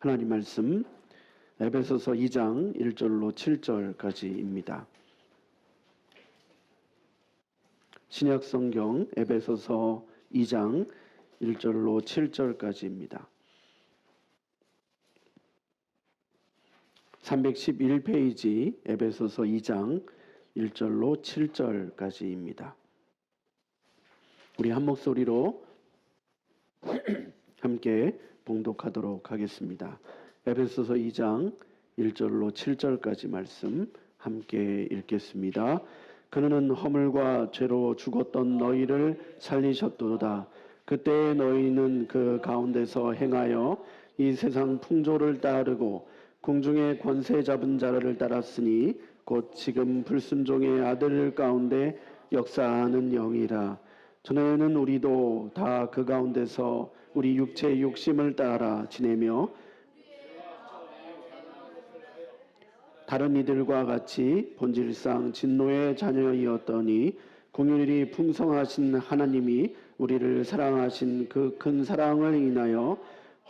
하나님 말씀 에베소서 2장 1절로 7절까지입니다. 신약 성경 에베소서 2장 1절로 7절까지입니다. 311페이지 에베소서 2장 1절로 7절까지입니다. 우리 한 목소리로 함께 봉독하도록 하겠습니다. 에베소서 2장 1절로 7절까지 말씀 함께 읽겠습니다. 그는 허물과 죄로 죽었던 너희를 살리셨도다. 그때 너희는 그 가운데서 행하여 이 세상 풍조를 따르고 궁중의 권세 잡은 자를 따랐으니 곧 지금 불순종의 아들 가운데 역사하는 영이라. 전에는 우리도 다 그 가운데서 우리 육체의 욕심을 따라 지내며 다른 이들과 같이 본질상 진노의 자녀이었더니 공휴일이 풍성하신 하나님이 우리를 사랑하신 그 큰 사랑을 인하여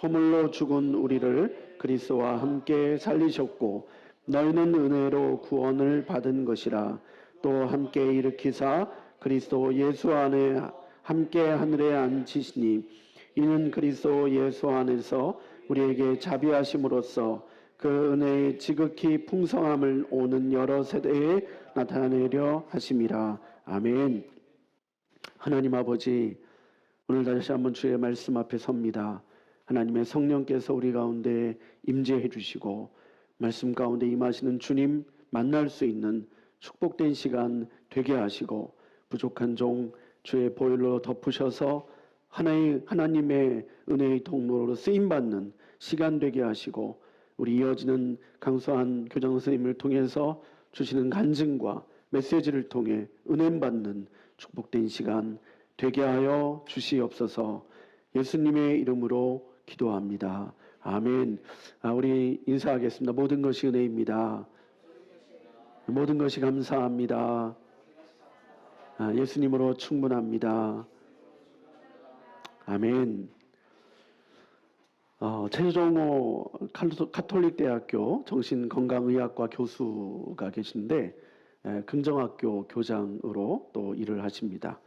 허물로 죽은 우리를 그리스도와 함께 살리셨고 너희는 은혜로 구원을 받은 것이라. 또 함께 일으키사 그리스도 예수 안에 함께 하늘에 앉히시니 이는 그리스도 예수 안에서 우리에게 자비하심으로써 그 은혜의 지극히 풍성함을 오는 여러 세대에 나타내려 하심이라. 아멘. 하나님 아버지, 오늘 다시 한번 주의 말씀 앞에 섭니다. 하나님의 성령께서 우리 가운데 임재해 주시고 말씀 가운데 임하시는 주님 만날 수 있는 축복된 시간 되게 하시고 부족한 종 주의 보혈로 덮으셔서 하나님의 은혜의 통로로 쓰임받는 시간 되게 하시고 우리 이어지는 강수한 교장 선생님을 통해서 주시는 간증과 메시지를 통해 은혜받는 축복된 시간 되게 하여 주시옵소서. 예수님의 이름으로 기도합니다. 아멘. 우리 인사하겠습니다. 모든 것이 은혜입니다. 모든 것이 감사합니다. 예수님으로 충분합니다. 아멘. 최종호 가톨릭대학교 정신건강의학과 교수가 계신데 긍정학교 교장으로 또 일을 하십니다.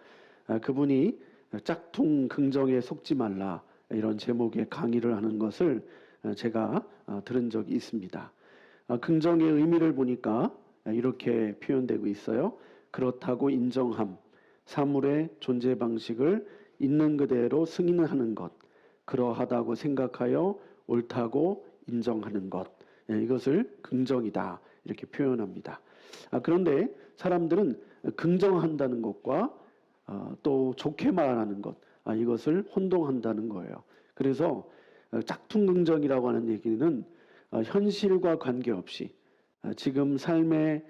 그분이 짝퉁 긍정에 속지 말라 이런 제목의 강의를 하는 것을 제가 들은 적이 있습니다. 긍정의 의미를 보니까 이렇게 표현되고 있어요. 그렇다고 인정함, 사물의 존재 방식을 있는 그대로 승인하는 것, 그러하다고 생각하여 옳다고 인정하는 것, 이것을 긍정이다 이렇게 표현합니다. 그런데 사람들은 긍정한다는 것과 또 좋게 말하는 것, 이것을 혼동한다는 거예요. 그래서 짝퉁 긍정이라고 하는 얘기는 현실과 관계없이 지금 삶의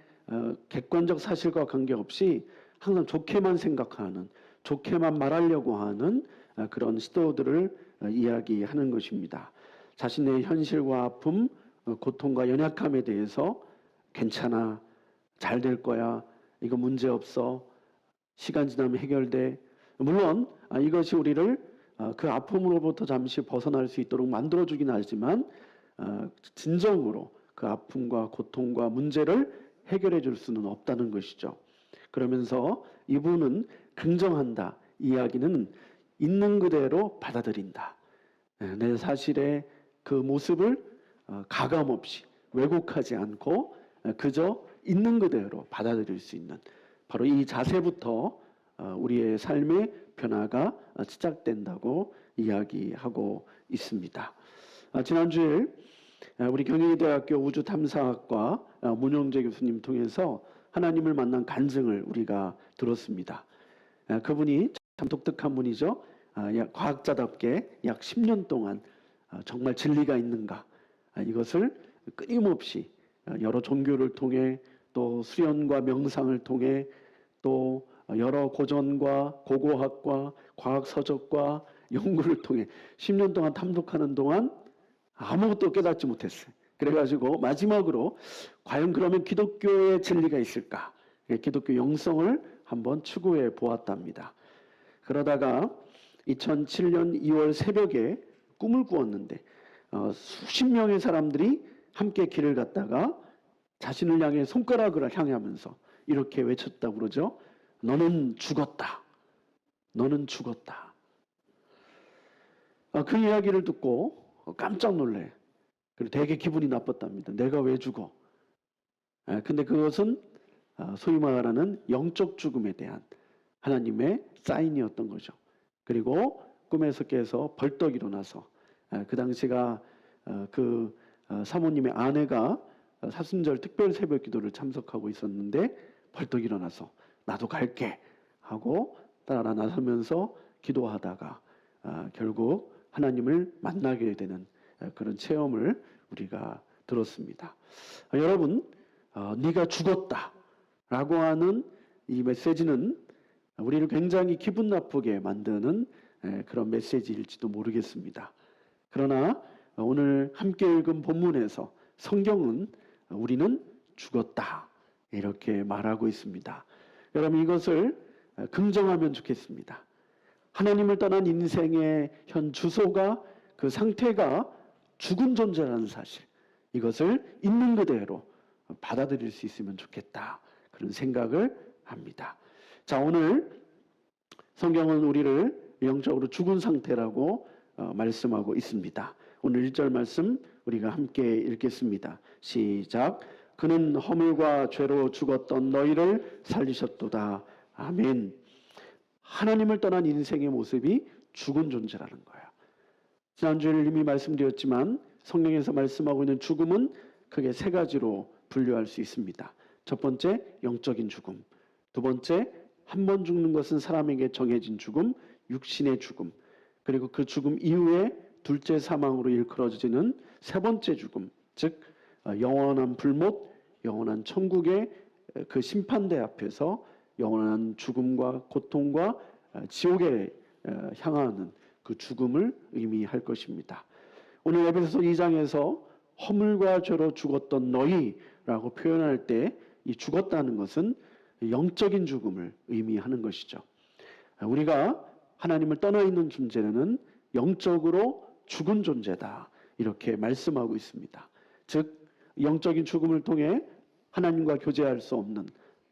객관적 사실과 관계없이 항상 좋게만 생각하는, 좋게만 말하려고 하는 그런 시도들을 이야기하는 것입니다. 자신의 현실과 아픔, 고통과 연약함에 대해서 괜찮아, 잘 될 거야, 이거 문제 없어, 시간 지나면 해결돼. 물론 이것이 우리를 그 아픔으로부터 잠시 벗어날 수 있도록 만들어주긴 하지만 진정으로 그 아픔과 고통과 문제를 해결해 줄 수는 없다는 것이죠. 그러면서 이분은 긍정한다 이야기는 있는 그대로 받아들인다. 내 사실의 그 모습을 가감없이 왜곡하지 않고 그저 있는 그대로 받아들일 수 있는 바로 이 자세부터 우리의 삶의 변화가 시작된다고 이야기하고 있습니다. 지난주에 우리 경희대학교 우주탐사학과 문용재 교수님 통해서 하나님을 만난 간증을 우리가 들었습니다. 그분이 참 독특한 분이죠. 과학자답게 약 10년 동안 정말 진리가 있는가 이것을 끊임없이 여러 종교를 통해 또 수련과 명상을 통해 또 여러 고전과 고고학과 과학서적과 연구를 통해 10년 동안 탐독하는 동안 아무것도 깨닫지 못했어요. 그래가지고 마지막으로 과연 그러면 기독교의 진리가 있을까? 기독교 영성을 한번 추구해 보았답니다. 그러다가 2007년 2월 새벽에 꿈을 꾸었는데 수십 명의 사람들이 함께 길을 갔다가 자신을 향해 손가락을 향하면서 이렇게 외쳤다고 그러죠. 너는 죽었다. 너는 죽었다. 그 이야기를 듣고 깜짝 놀래. 그리고 되게 기분이 나빴답니다. 내가 왜 죽어? 근데 그것은 소위 말하는 영적 죽음에 대한 하나님의 사인이었던 거죠. 그리고 꿈에서 깨서 벌떡 일어나서 그 당시가 그 사모님의 아내가 사순절 특별 새벽 기도를 참석하고 있었는데 벌떡 일어나서 나도 갈게 하고 따라 나서면서 기도하다가 결국 하나님을 만나게 되는 그런 체험을 우리가 들었습니다. 여러분, 네가 죽었다라고 하는 이 메시지는 우리를 굉장히 기분 나쁘게 만드는 그런 메시지일지도 모르겠습니다. 그러나 오늘 함께 읽은 본문에서 성경은 우리는 죽었다 이렇게 말하고 있습니다. 여러분 이것을 긍정하면 좋겠습니다. 하나님을 떠난 인생의 현 주소가 그 상태가 죽은 존재라는 사실, 이것을 있는 그대로 받아들일 수 있으면 좋겠다 그런 생각을 합니다. 자, 오늘 성경은 우리를 영적으로 죽은 상태라고 말씀하고 있습니다. 오늘 1절 말씀 우리가 함께 읽겠습니다. 시작. 그는 허물과 죄로 죽었던 너희를 살리셨도다. 아멘. 하나님을 떠난 인생의 모습이 죽은 존재라는 거예요. 지난주에 이미 말씀드렸지만 성경에서 말씀하고 있는 죽음은 크게 세 가지로 분류할 수 있습니다. 첫 번째, 영적인 죽음. 두 번째, 한 번 죽는 것은 사람에게 정해진 죽음, 육신의 죽음. 그리고 그 죽음 이후에 둘째 사망으로 일컬어지는 세 번째 죽음, 즉 영원한 불못, 영원한 천국의 그 심판대 앞에서 영원한 죽음과 고통과 지옥에 향하는 그 죽음을 의미할 것입니다. 오늘 에베소서 2장에서 허물과 죄로 죽었던 너희라고 표현할 때 이 죽었다는 것은 영적인 죽음을 의미하는 것이죠. 우리가 하나님을 떠나 있는 존재는 영적으로 죽은 존재다 이렇게 말씀하고 있습니다. 즉 영적인 죽음을 통해 하나님과 교제할 수 없는,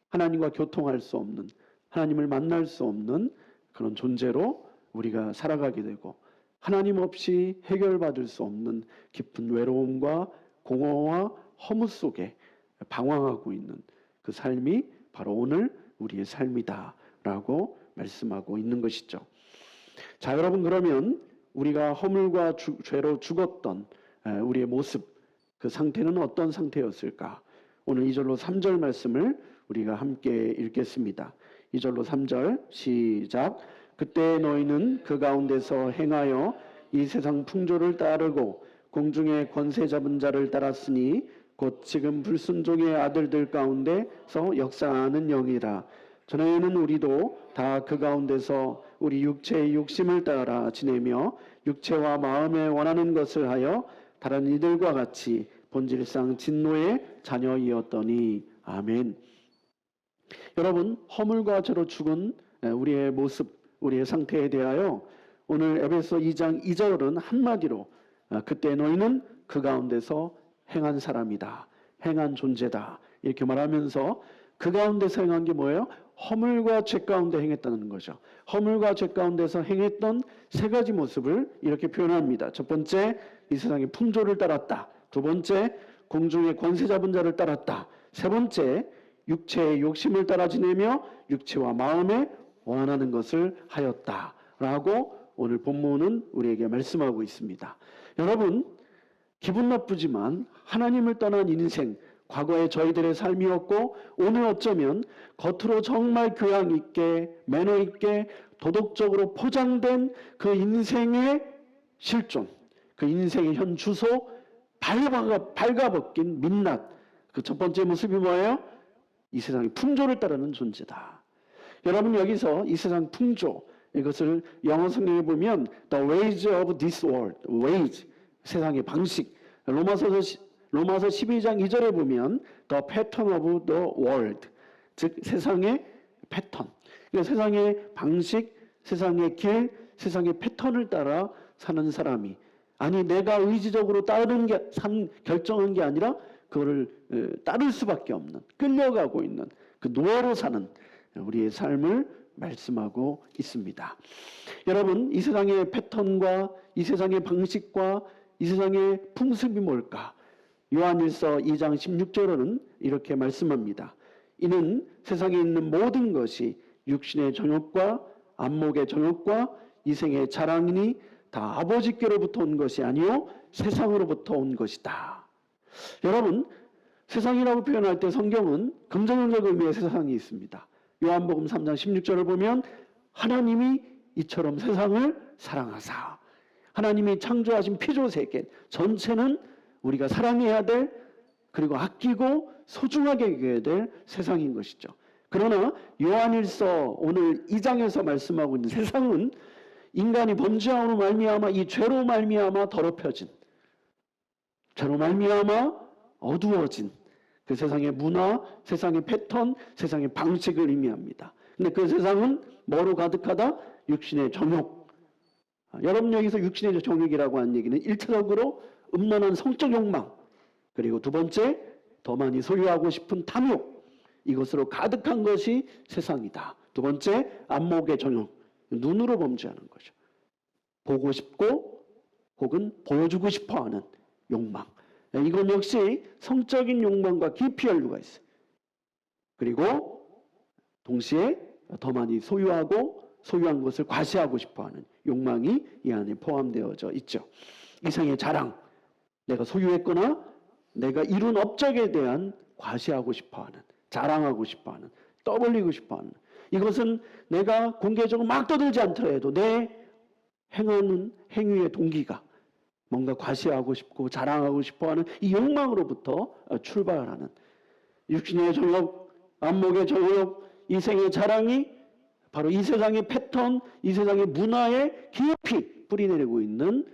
하나님과 교통할 수 없는, 하나님을 만날 수 없는 그런 존재로 우리가 살아가게 되고 하나님 없이 해결받을 수 없는 깊은 외로움과 공허와 허무 속에 방황하고 있는 그 삶이 바로 오늘 우리의 삶이다라고 말씀하고 있는 것이죠. 자, 여러분 그러면 우리가 허물과 죄로 죽었던 우리의 모습, 그 상태는 어떤 상태였을까? 오늘 2절로 3절 말씀을 우리가 함께 읽겠습니다. 2절로 3절 시작. 그때 너희는 그 가운데서 행하여 이 세상 풍조를 따르고 공중의 권세 잡은 자를 따랐으니 곧 지금 불순종의 아들들 가운데서 역사하는 영이라. 전에는 우리도 다 그 가운데서 우리 육체의 욕심을 따라 지내며 육체와 마음에 원하는 것을 하여 다른 이들과 같이 본질상 진노의 자녀이었더니. 아멘. 여러분, 허물과 죄로 죽은 우리의 모습, 우리의 상태에 대하여 오늘 에베소 2장 2절은 한마디로 그때 너희는 그 가운데서 행한 사람이다, 행한 존재다 이렇게 말하면서 그 가운데서 행한 게 뭐예요? 허물과 죄 가운데 행했다는 거죠. 허물과 죄 가운데서 행했던 세 가지 모습을 이렇게 표현합니다. 첫 번째, 이 세상의 풍조를 따랐다. 두 번째, 공중의 권세 잡은 자를 따랐다. 세 번째, 육체의 욕심을 따라 지내며 육체와 마음에 원하는 것을 하였다라고 오늘 본문은 우리에게 말씀하고 있습니다. 여러분, 기분 나쁘지만 하나님을 떠난 인생, 과거의 저희들의 삶이었고 오늘 어쩌면 겉으로 정말 교양 있게, 매너 있게, 도덕적으로 포장된 그 인생의 실존, 그 인생의 현 주소, 발가벗긴 민낯, 그 첫 번째 모습이 뭐예요? 이 세상의 풍조를 따르는 존재다. 여러분 여기서 이 세상 풍조, 이것을 영어 성경에 보면 the ways of this world, ways, 세상의 방식. 로마서 12장 2절에 보면 the pattern of the world, 즉 세상의 패턴. 그러니까 세상의 방식, 세상의 길, 세상의 패턴을 따라 사는 사람이 아니 내가 의지적으로 결정한 게 아니라 그거를 따를 수밖에 없는, 끌려가고 있는 그 노예로 사는 우리의 삶을 말씀하고 있습니다. 여러분, 이 세상의 패턴과 이 세상의 방식과 이 세상의 풍습이 뭘까? 요한일서 2장 16절에는 이렇게 말씀합니다. 이는 세상에 있는 모든 것이 육신의 정욕과 안목의 정욕과 이생의 자랑이니 다 아버지께로부터 온 것이 아니요 세상으로부터 온 것이다. 여러분, 세상이라고 표현할 때 성경은 긍정적 의미의 세상이 있습니다. 요한복음 3장 16절을 보면 하나님이 이처럼 세상을 사랑하사, 하나님이 창조하신 피조세계 전체는 우리가 사랑해야 될, 그리고 아끼고 소중하게 여겨야 될 세상인 것이죠. 그러나 요한일서 오늘 2장에서 말씀하고 있는 세상은 인간이 범죄함으로 말미암아 이 죄로 말미암아 더럽혀진, 죄로 말미암아 어두워진 그 세상의 문화, 세상의 패턴, 세상의 방식을 의미합니다. 근데 그 세상은 뭐로 가득하다? 육신의 정욕. 여러분, 여기서 육신의 정욕이라고 하는 얘기는 1차적으로 음란한 성적 욕망, 그리고 두 번째 더 많이 소유하고 싶은 탐욕, 이것으로 가득한 것이 세상이다. 두 번째 안목의 정욕, 눈으로 범죄하는 거죠. 보고 싶고 혹은 보여주고 싶어하는 욕망. 이건 역시 성적인 욕망과 깊이 연루가 있어요. 그리고 동시에 더 많이 소유한 것을 과시하고 싶어하는 욕망이 이 안에 포함되어져 있죠. 이생의 자랑, 내가 소유했거나 내가 이룬 업적에 대한 과시하고 싶어하는, 자랑하고 싶어하는, 떠벌리고 싶어하는, 이것은 내가 공개적으로 막 떠들지 않더라도 내 행하는 행위의 동기가 뭔가 과시하고 싶고 자랑하고 싶어하는 이 욕망으로부터 출발하는 육신의 정욕, 안목의 정욕, 이생의 자랑이 바로 이 세상의 패턴, 이 세상의 문화에 깊이 뿌리내리고 있는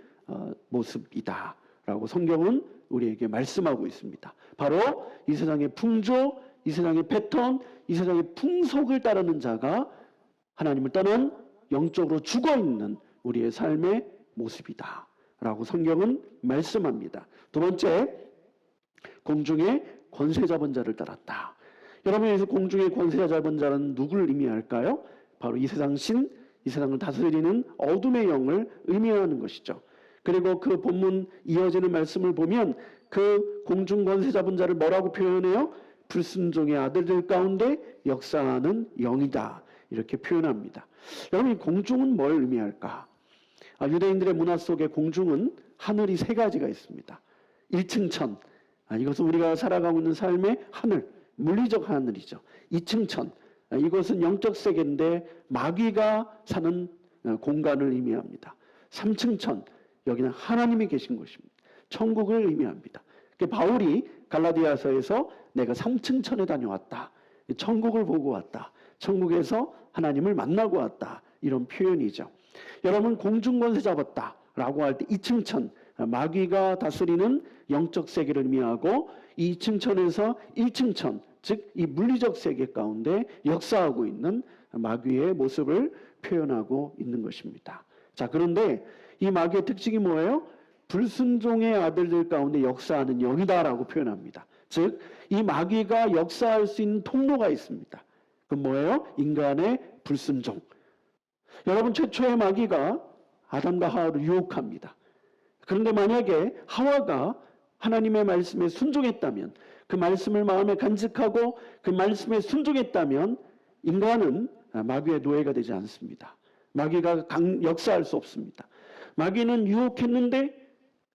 모습이다라고 성경은 우리에게 말씀하고 있습니다. 바로 이 세상의 풍조, 이 세상의 패턴, 이 세상의 풍속을 따르는 자가 하나님을 떠난 영적으로 죽어있는 우리의 삶의 모습이다 라고 성경은 말씀합니다. 두 번째, 공중의 권세 잡은 자를 따랐다. 여러분, 여기서 공중의 권세 잡은 자는 누구를 의미할까요? 바로 이 세상 신, 이 세상을 다스리는 어둠의 영을 의미하는 것이죠. 그리고 그 본문 이어지는 말씀을 보면 그 공중 권세 잡은 자를 뭐라고 표현해요? 불순종의 아들들 가운데 역사하는 영이다, 이렇게 표현합니다. 여러분, 이 공중은 뭘 의미할까? 유대인들의 문화 속에 공중은 하늘이 세 가지가 있습니다. 1층 천, 이것은 우리가 살아가고 있는 삶의 하늘, 물리적 하늘이죠. 2층 천, 이것은 영적 세계인데 마귀가 사는 공간을 의미합니다. 3층 천, 여기는 하나님이 계신 곳입니다. 천국을 의미합니다. 바울이 갈라디아서에서 내가 3층 천에 다녀왔다, 천국을 보고 왔다, 천국에서 하나님을 만나고 왔다, 이런 표현이죠. 여러분, 공중권세 잡았다 라고 할 때 2층 천, 마귀가 다스리는 영적 세계를 의미하고, 이 2층 천에서 1층 천, 즉 이 물리적 세계 가운데 역사하고 있는 마귀의 모습을 표현하고 있는 것입니다. 자, 그런데 이 마귀의 특징이 뭐예요? 불순종의 아들들 가운데 역사하는 영이다라고 표현합니다. 즉, 이 마귀가 역사할 수 있는 통로가 있습니다. 그건 뭐예요? 인간의 불순종. 여러분, 최초의 마귀가 아담과 하와를 유혹합니다. 그런데 만약에 하와가 하나님의 말씀에 순종했다면, 그 말씀을 마음에 간직하고 그 말씀에 순종했다면 인간은 마귀의 노예가 되지 않습니다. 마귀가 역사할 수 없습니다. 마귀는 유혹했는데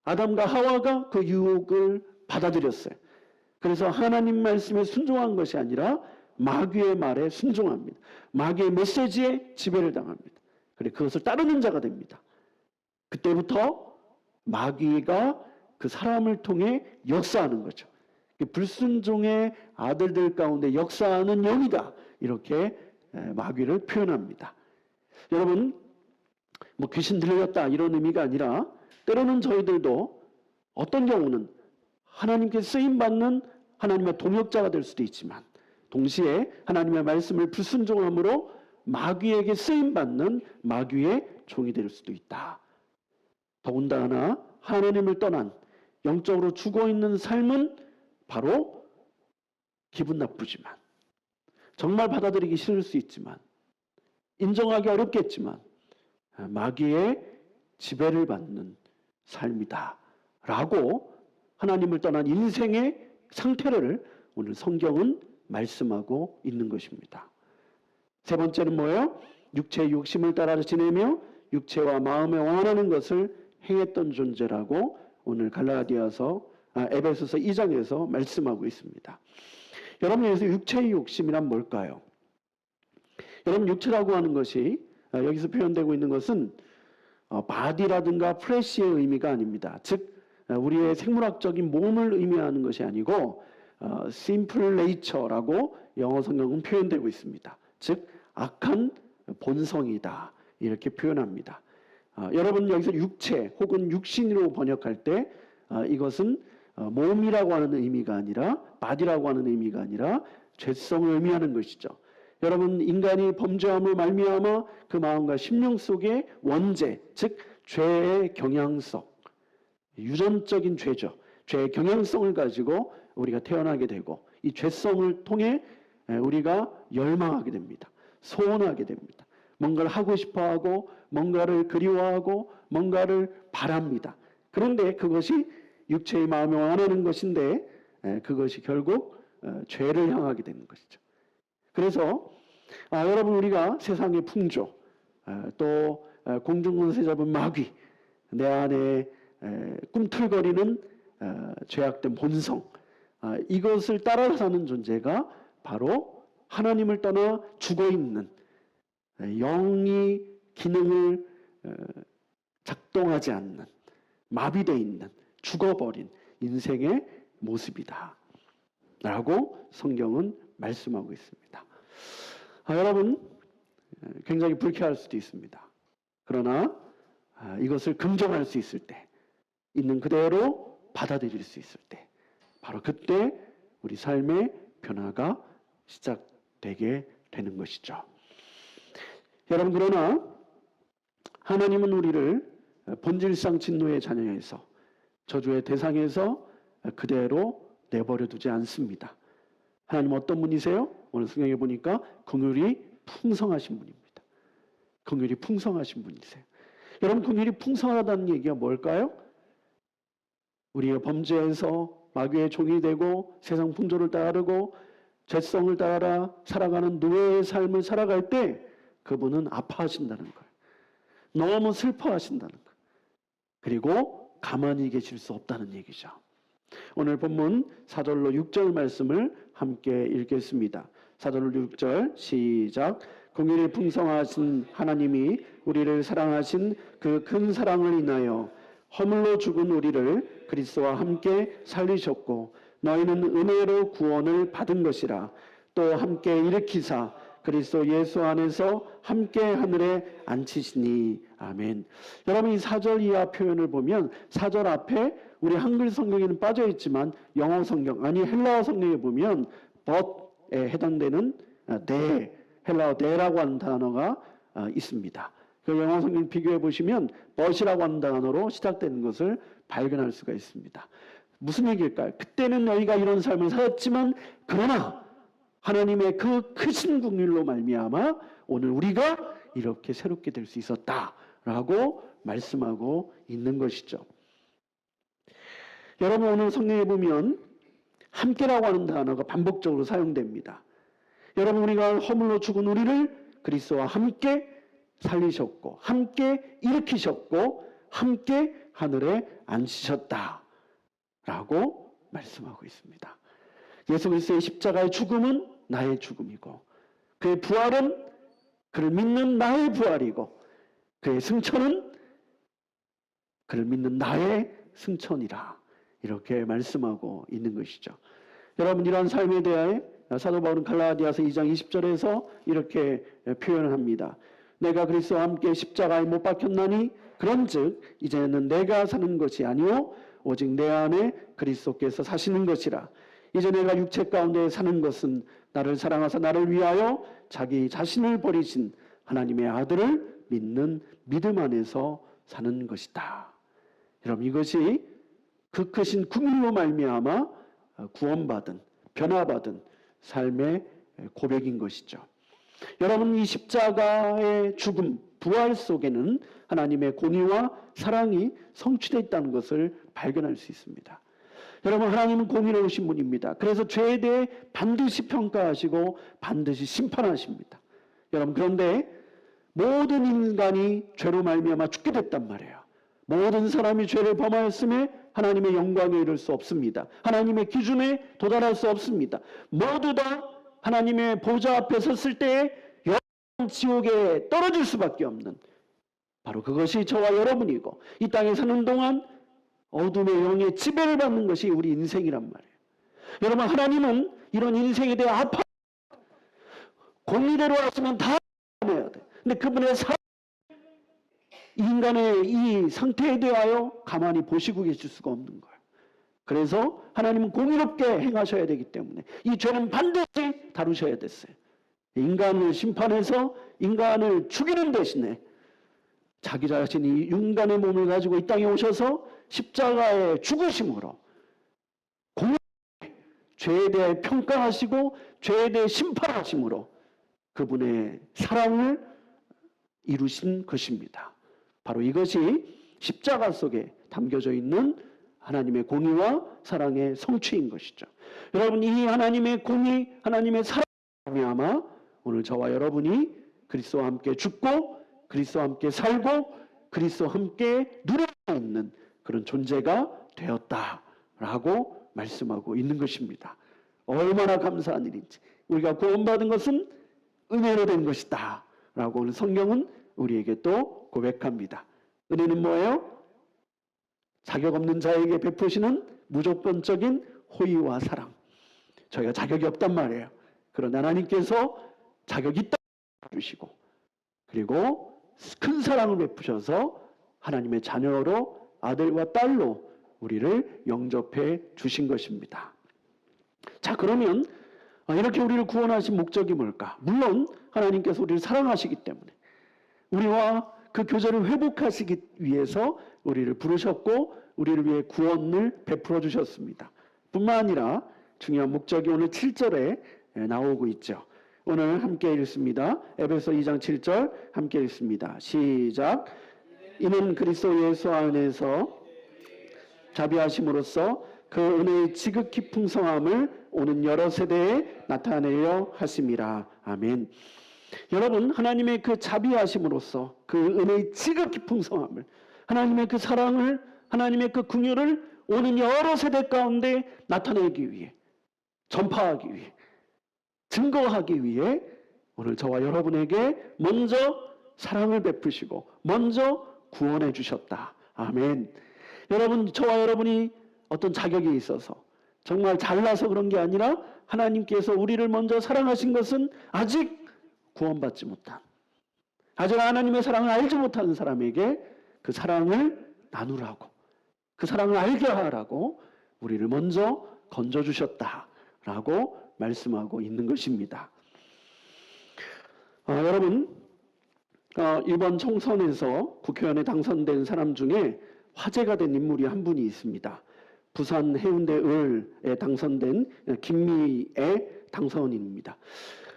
아담과 하와가 그 유혹을 받아들였어요. 그래서 하나님 말씀에 순종한 것이 아니라 마귀의 말에 순종합니다. 마귀의 메시지에 지배를 당합니다. 그래, 그것을 따르는 자가 됩니다. 그때부터 마귀가 그 사람을 통해 역사하는 거죠. 불순종의 아들들 가운데 역사하는 영이다, 이렇게 마귀를 표현합니다. 여러분, 뭐 귀신 들렸다 이런 의미가 아니라 때로는 저희들도 어떤 경우는 하나님께 쓰임받는 하나님의 동역자가 될 수도 있지만, 동시에 하나님의 말씀을 불순종함으로 마귀에게 쓰임받는 마귀의 종이 될 수도 있다. 더군다나 하나님을 떠난 영적으로 죽어 있는 삶은 바로 기분 나쁘지만, 정말 받아들이기 싫을 수 있지만, 인정하기 어렵겠지만 마귀의 지배를 받는 삶이다 라고 하나님을 떠난 인생의 상태를 오늘 성경은 말씀하고 있는 것입니다. 세 번째는 뭐예요? 육체의 욕심을 따라 지내며 육체와 마음에 원하는 것을 행했던 존재라고 오늘 에베소서 2장에서 말씀하고 있습니다. 여러분, 여기서 육체의 욕심이란 뭘까요? 여러분, 육체라고 하는 것이 여기서 표현되고 있는 것은 바디라든가 플래시의 의미가 아닙니다. 즉 우리의 생물학적인 몸을 의미하는 것이 아니고 simple nature라고 영어 성경은 표현되고 있습니다. 즉 악한 본성이다 이렇게 표현합니다. 여러분, 여기서 육체 혹은 육신으로 번역할 때 이것은 몸이라고 하는 의미가 아니라 바디라고 하는 의미가 아니라 죄성을 의미하는 것이죠. 여러분, 인간이 범죄함을 말미암아 그 마음과 심령 속의 원죄, 즉 죄의 경향성, 유전적인 죄죠. 죄의 경향성을 가지고 우리가 태어나게 되고 이 죄성을 통해 우리가 열망하게 됩니다. 소원하게 됩니다. 뭔가를 하고 싶어하고 뭔가를 그리워하고 뭔가를 바랍니다. 그런데 그것이 육체의 마음에 원하는 것인데 그것이 결국 죄를 향하게 되는 것이죠. 그래서 여러분, 우리가 세상의 풍조, 또 공중권세 잡은 마귀, 내 안에 꿈틀거리는 죄악된 본성, 이것을 따라 사는 존재가 바로 하나님을 떠나 죽어있는, 영이 기능을 작동하지 않는, 마비되어 있는, 죽어버린 인생의 모습이다 라고 성경은 말씀하고 있습니다. 여러분, 굉장히 불쾌할 수도 있습니다. 그러나 이것을 긍정할 수 있을 때, 있는 그대로 받아들일 수 있을 때, 바로 그때 우리 삶의 변화가 시작되게 되는 것이죠. 여러분, 그러나 하나님은 우리를 본질상 진노의 자녀에서, 저주의 대상에서 그대로 내버려 두지 않습니다. 하나님은 어떤 분이세요? 오늘 성경에 보니까 긍휼이 풍성하신 분입니다. 긍휼이 풍성하신 분이세요. 여러분, 긍휼이 풍성하다는 얘기가 뭘까요? 우리의 범죄에서 마귀의 종이 되고 세상 풍조를 따르고 죄성을 따라 살아가는 노예의 삶을 살아갈 때 그분은 아파하신다는 거예요. 너무 슬퍼하신다는 거예요. 그리고 가만히 계실 수 없다는 얘기죠. 오늘 본문 4절로 6절 말씀을 함께 읽겠습니다. 4절로 6절 시작. 긍휼이 풍성하신 하나님이 우리를 사랑하신 그 큰 사랑을 인하여 허물로 죽은 우리를 그리스도와 함께 살리셨고 너희는 은혜로 구원을 받은 것이라. 또 함께 일으키사 그리스도 예수 안에서 함께 하늘에 앉히시니. 아멘. 여러분, 이 4절 이하 표현을 보면 4절 앞에 우리 한글 성경에는 빠져 있지만 영어 성경, 헬라어 성경에 보면 but에 해당되는 헬라어 네라고 하는 단어가 있습니다. 그 영어 성경 비교해 보시면 but이라고 하는 단어로 시작되는 것을 발견할 수가 있습니다. 무슨 얘기일까요? 그때는 너희가 이런 삶을 살았지만 그러나 하나님의 그 크신 긍휼로 말미암아 오늘 우리가 이렇게 새롭게 될 수 있었다라고 말씀하고 있는 것이죠. 여러분, 오늘 성경에 보면 함께라고 하는 단어가 반복적으로 사용됩니다. 여러분, 우리가 허물로 죽은 우리를 그리스도와 함께 살리셨고 함께 일으키셨고 함께 하늘에 앉히셨다라고 말씀하고 있습니다. 예수 그리스도의 십자가의 죽음은 나의 죽음이고 그의 부활은 그를 믿는 나의 부활이고 그의 승천은 그를 믿는 나의 승천이라 이렇게 말씀하고 있는 것이죠. 여러분, 이러한 삶에 대해 사도 바울은 갈라디아서 2장 20절에서 이렇게 표현을 합니다. 내가 그리스도와 함께 십자가에 못 박혔나니 그런즉 이제는 내가 사는 것이 아니요 오직 내 안에 그리스도께서 사시는 것이라. 이제 내가 육체 가운데 사는 것은 나를 사랑하사 나를 위하여 자기 자신을 버리신 하나님의 아들을 믿는 믿음 안에서 사는 것이다. 여러분, 이것이 그 크신 긍휼로 말미암아 구원받은, 변화받은 삶의 고백인 것이죠. 여러분, 이 십자가의 죽음, 부활 속에는 하나님의 공의와 사랑이 성취되어 있다는 것을 발견할 수 있습니다. 여러분, 하나님은 공의로우신 분입니다. 그래서 죄에 대해 반드시 평가하시고 반드시 심판하십니다. 여러분, 그런데 모든 인간이 죄로 말미암아 죽게 됐단 말이에요. 모든 사람이 죄를 범하였음에 하나님의 영광에 이를 수 없습니다. 하나님의 기준에 도달할 수 없습니다. 모두 다 하나님의 보좌 앞에 섰을 때에 영원 지옥에 떨어질 수밖에 없는, 바로 그것이 저와 여러분이고, 이 땅에 사는 동안 어둠의 영의 지배를 받는 것이 우리 인생이란 말이에요. 여러분, 하나님은 이런 인생에 대해 아파, 공의대로 왔으면 다 해야 돼. 근데 그분의 인간의 이 상태에 대하여 가만히 보시고 계실 수가 없는 거예요. 그래서 하나님은 공의롭게 행하셔야 되기 때문에 이 죄는 반드시 다루셔야 됐어요. 인간을 심판해서 인간을 죽이는 대신에 자기 자신이 인간의 몸을 가지고 이 땅에 오셔서 십자가의 죽으심으로 공의롭게 죄에 대해 평가하시고 죄에 대해 심판하심으로 그분의 사랑을 이루신 것입니다. 바로 이것이 십자가 속에 담겨져 있는 하나님의 공의와 사랑의 성취인 것이죠. 여러분, 이 하나님의 공의, 하나님의 사랑에 말미암아 오늘 저와 여러분이 그리스도와 함께 죽고 그리스도와 함께 살고 그리스도와 함께 누릴 수 있는 그런 존재가 되었다라고 말씀하고 있는 것입니다. 얼마나 감사한 일인지. 우리가 구원받은 것은 은혜로 된 것이다 라고 오늘 성경은 우리에게 또 고백합니다. 은혜는 뭐예요? 자격 없는 자에게 베푸시는 무조건적인 호의와 사랑. 저희가 자격이 없단 말이에요. 그러나 하나님께서 자격이 있다고 주시고, 그리고 큰 사랑을 베푸셔서 하나님의 자녀로, 아들과 딸로 우리를 영접해 주신 것입니다. 자, 그러면 이렇게 우리를 구원하신 목적이 뭘까? 물론 하나님께서 우리를 사랑하시기 때문에 우리와 그 교제를 회복하시기 위해서 우리를 부르셨고 우리를 위해 구원을 베풀어 주셨습니다. 뿐만 아니라 중요한 목적이 오늘 7절에 나오고 있죠. 오늘 함께 읽습니다. 에베소 2장 7절 함께 읽습니다. 시작. 이는 그리스도 예수 안에서 자비하심으로써 그 은혜의 지극히 풍성함을 오는 여러 세대에 나타내려 하심이라. 아멘. 여러분, 하나님의 그 자비하심으로써 그 은혜의 지극히 풍성함을, 하나님의 그 사랑을, 하나님의 그 긍휼을 오는 여러 세대 가운데 나타내기 위해, 전파하기 위해, 증거하기 위해 오늘 저와 여러분에게 먼저 사랑을 베푸시고 먼저 구원해 주셨다. 아멘. 여러분, 저와 여러분이 어떤 자격이 있어서 정말 잘나서 그런 게 아니라 하나님께서 우리를 먼저 사랑하신 것은 아직 구원받지 못한, 아직 하나님의 사랑을 알지 못하는 사람에게 그 사랑을 나누라고, 그 사랑을 알게 하라고 우리를 먼저 건져주셨다라고 말씀하고 있는 것입니다. 여러분, 이번 총선에서 국회의원에 당선된 사람 중에 화제가 된 인물이 한 분이 있습니다. 부산 해운대 을에 당선된 김미애 당선인입니다.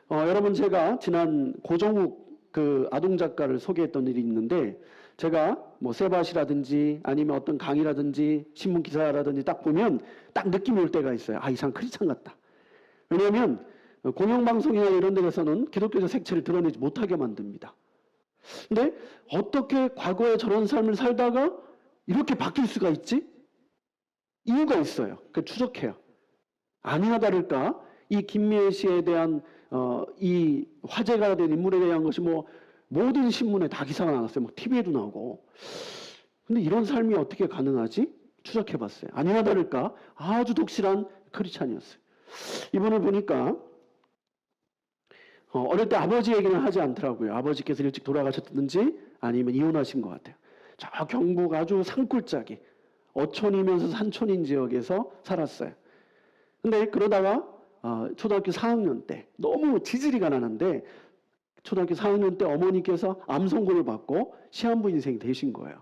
여러분, 제가 지난 고종욱 그 아동작가를 소개했던 일이 있는데, 제가 뭐 세바시라든지 아니면 어떤 강의라든지 신문 기사라든지 딱 보면 딱 느낌이 올 때가 있어요. 이 사람 크리스찬 같다. 왜냐하면 공영방송이나 이런 데서는 기독교적 색채를 드러내지 못하게 만듭니다. 근데 어떻게 과거에 저런 삶을 살다가 이렇게 바뀔 수가 있지? 이유가 있어요. 그 추적해요. 아니나 다를까 이 김미애 씨에 대한 이 화제가 된 인물에 대한 것이 뭐 모든 신문에 다 기사가 나왔어요. 뭐 TV에도 나오고. 근데 이런 삶이 어떻게 가능하지? 추적해봤어요. 아니나 다를까 아주 독실한 크리스찬이었어요. 이분을 보니까 어릴 때 아버지 얘기는 하지 않더라고요. 아버지께서 일찍 돌아가셨든지 아니면 이혼하신 것 같아요. 저 경북 아주 산골짜기 어촌이면서 산촌인 지역에서 살았어요. 근데 그러다가 초등학교 4학년 때 너무 지질이 가난한데 초등학교 4학년 때 어머니께서 암 선고를 받고 시한부 인생이 되신 거예요.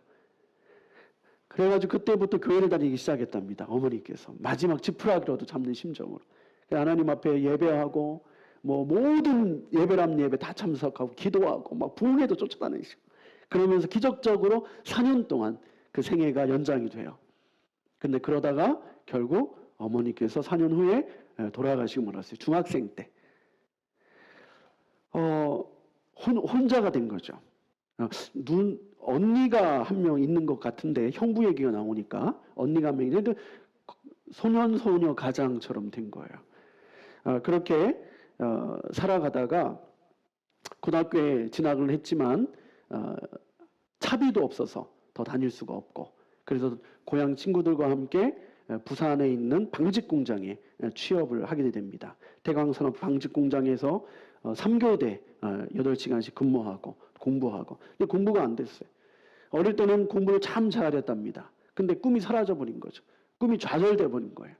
그래가지고 그때부터 교회를 다니기 시작했답니다. 어머니께서 마지막 지푸라기라도 잡는 심정으로 하나님 앞에 예배하고 뭐 모든 예배람 예배 다 참석하고 기도하고 막 부흥회도 쫓아다니시고 그러면서 기적적으로 4년 동안 그 생애가 연장이 돼요. 근데 그러다가 결국 어머니께서 4년 후에 돌아가시고 말았어요. 중학생 때. 혼자가 된 거죠. 언니가 한 명 있는 것 같은데 형부 얘기가 나오니까 언니가 한 명 있는데 소년 가장처럼 된 거예요. 그렇게 살아가다가 고등학교에 진학을 했지만 차비도 없어서 더 다닐 수가 없고 그래서 고향 친구들과 함께 부산에 있는 방직 공장에 취업을 하게 됩니다. 대광산업 방직 공장에서 3교대 8시간씩 근무하고 공부하고 근데 공부가 안 됐어요. 어릴 때는 공부를 참 잘했답니다. 근데 꿈이 사라져 버린 거죠. 꿈이 좌절돼 버린 거예요.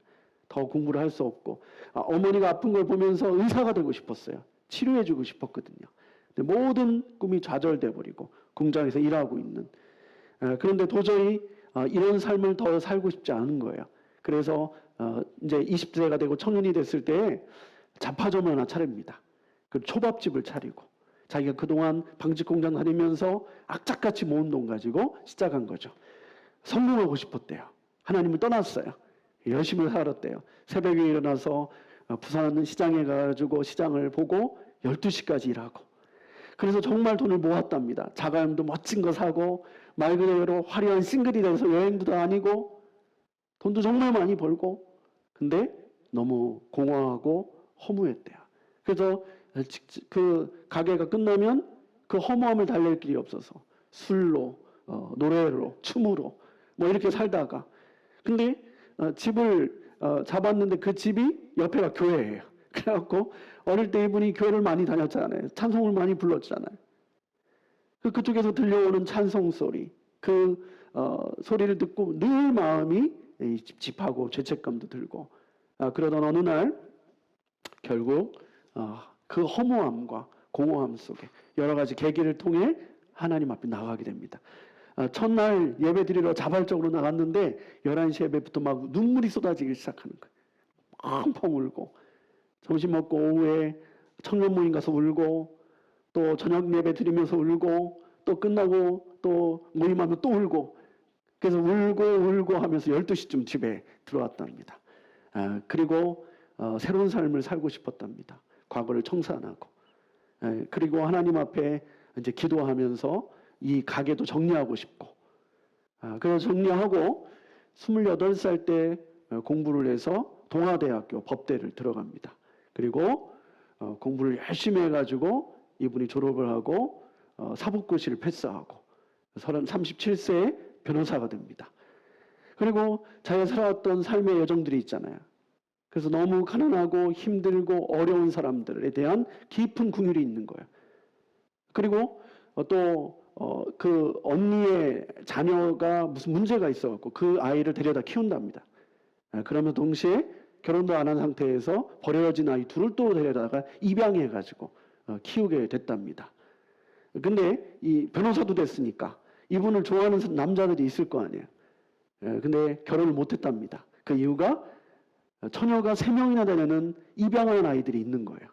더 공부를 할 수 없고 어머니가 아픈 걸 보면서 의사가 되고 싶었어요. 치료해 주고 싶었거든요. 근데 모든 꿈이 좌절돼 버리고 공장에서 일하고 있는 그런데 도저히 이런 삶을 더 살고 싶지 않은 거예요. 그래서 이제 20대가 되고 청년이 됐을 때 잡화점을 하나 차립니다. 그 초밥집을 차리고 자기가 그동안 방직 공장 다니면서 악착같이 모은 돈 가지고 시작한 거죠. 성공하고 싶었대요. 하나님을 떠났어요. 열심히 살았대요. 새벽에 일어나서 부산 시장에 가가지고 시장을 보고 12시까지 일하고 그래서 정말 돈을 모았답니다. 자가용도 멋진 거 사고 말 그대로 화려한 싱글이 돼서 여행도 다니고 돈도 정말 많이 벌고 근데 너무 공허하고 허무했대요. 그래서 그 가게가 끝나면 그 허무함을 달랠 길이 없어서 술로 노래로 춤으로 뭐 이렇게 살다가 근데 집을 잡았는데 그 집이 옆에가 교회예요. 그래갖고 어릴 때 이분이 교회를 많이 다녔잖아요. 찬송을 많이 불렀잖아요. 그쪽에서 들려오는 찬송 소리 그 소리를 듣고 늘 마음이 찝찝하고 죄책감도 들고 그러던 어느 날 결국 그 허무함과 공허함 속에 여러 가지 계기를 통해 하나님 앞에 나가게 됩니다. 첫날 예배 드리러 자발적으로 나갔는데 11시 예배부터 막 눈물이 쏟아지기 시작하는 거예요. 펑펑 울고 점심 먹고 오후에 청년 모임 가서 울고 또 저녁 예배 드리면서 울고 또 끝나고 또 모임하면 또 울고 그래서 울고 하면서 12시쯤 집에 들어왔답니다. 그리고 새로운 삶을 살고 싶었답니다. 과거를 청산하고 그리고 하나님 앞에 이제 기도하면서 이 가게도 정리하고 싶고 그래서 정리하고 28살 때 공부를 해서 동아대학교 법대를 들어갑니다. 그리고 공부를 열심히 해가지고 이분이 졸업을 하고 사법고시를 패스하고 37세에 변호사가 됩니다. 그리고 자기가 살아왔던 삶의 여정들이 있잖아요. 그래서 너무 가난하고 힘들고 어려운 사람들에 대한 깊은 긍휼이 있는 거예요. 그리고 또 그 언니의 자녀가 무슨 문제가 있어갖고 그 아이를 데려다 키운답니다. 그러면 동시에 결혼도 안 한 상태에서 버려진 아이 둘을 또 데려다가 입양해가지고 키우게 됐답니다. 근데 이 변호사도 됐으니까 이분을 좋아하는 남자들이 있을 거 아니에요. 근데 결혼을 못했답니다. 그 이유가 처녀가 3명이나 되는 입양한 아이들이 있는 거예요.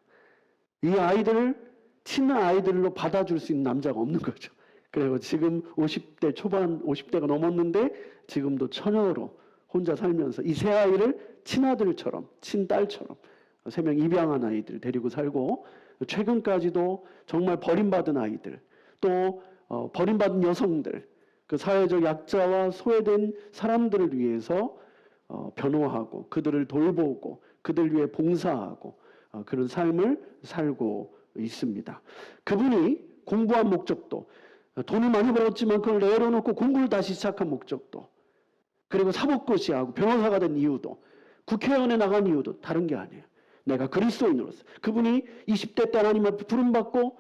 이 아이들을 친한 아이들로 받아줄 수 있는 남자가 없는 거죠. 그리고 지금 50대 초반 50대가 넘었는데 지금도 처녀로 혼자 살면서 이 세 아이를 친아들처럼 친딸처럼 3명 입양한 아이들 데리고 살고 최근까지도 정말 버림받은 아이들 또 버림받은 여성들 그 사회적 약자와 소외된 사람들을 위해서 변호하고 그들을 돌보고 그들 위해 봉사하고 그런 삶을 살고 있습니다. 그분이 공부한 목적도 돈을 많이 벌었지만 그걸 내려놓고 공부를 다시 시작한 목적도 그리고 사법고시하고 변호사가 된 이유도 국회의원에 나간 이유도 다른 게 아니에요. 내가 그리스도인으로서 그분이 20대 때 하나님 앞에 부름받고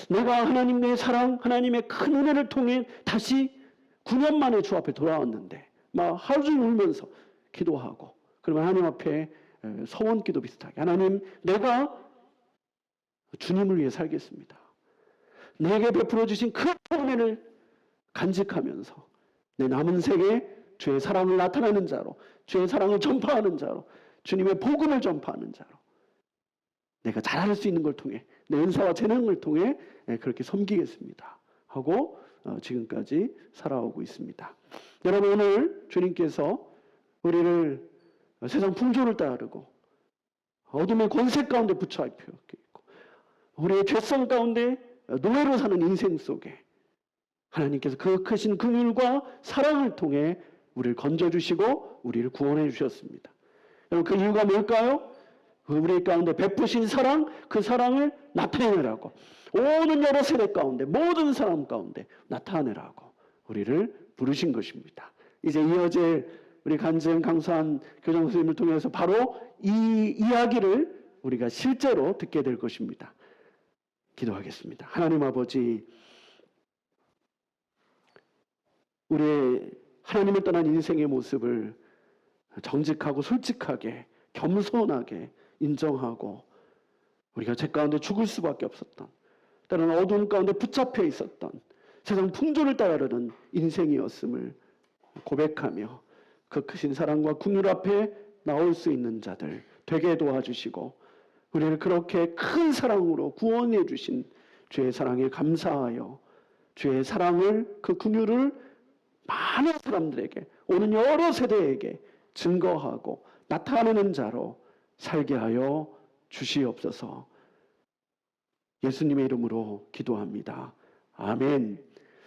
내가 하나님의 사랑 하나님의 큰 은혜를 통해 다시 9년 만에 주 앞에 돌아왔는데 막 하루 종일 울면서 기도하고 그러면 하나님 앞에 서원기도 비슷하게 하나님 내가 주님을 위해 살겠습니다. 내게 베풀어 주신 그 은혜를 간직하면서 내 남은 생에 주의 사랑을 나타내는 자로, 주의 사랑을 전파하는 자로, 주님의 복음을 전파하는 자로, 내가 잘할 수 있는 걸 통해, 내 은사와 재능을 통해 그렇게 섬기겠습니다 하고 지금까지 살아오고 있습니다. 여러분, 오늘 주님께서 우리를 세상 풍조를 따르고 어둠의 권세 가운데 붙여입혀 있고 우리의 죄성 가운데 노예로 사는 인생 속에 하나님께서 그 크신 긍휼과 사랑을 통해 우리를 건져주시고 우리를 구원해 주셨습니다. 여러분, 그 이유가 뭘까요? 우리 가운데 베푸신 사랑, 그 사랑을 나타내라고, 오는 여러 세대 가운데, 모든 사람 가운데 나타내라고 우리를 부르신 것입니다. 이제 이어질 우리 간증 강수한 교장 선생님을 통해서 바로 이 이야기를 우리가 실제로 듣게 될 것입니다. 기도하겠습니다. 하나님 아버지, 우리의 하나님을 떠난 인생의 모습을 정직하고 솔직하게 겸손하게 인정하고 우리가 죄 가운데 죽을 수밖에 없었던, 때로는 어두운 가운데 붙잡혀 있었던 세상 풍조를 따르는 인생이었음을 고백하며 그 크신 사랑과 긍휼 앞에 나올 수 있는 자들 되게 도와주시고 우리를 그렇게 큰 사랑으로 구원해 주신 주의 사랑에 감사하여 주의 사랑을, 그 긍휼을 많은 사람들에게, 오는 여러 세대에게 증거하고 나타내는 자로 살게 하여 주시옵소서. 예수님의 이름으로 기도합니다. 아멘.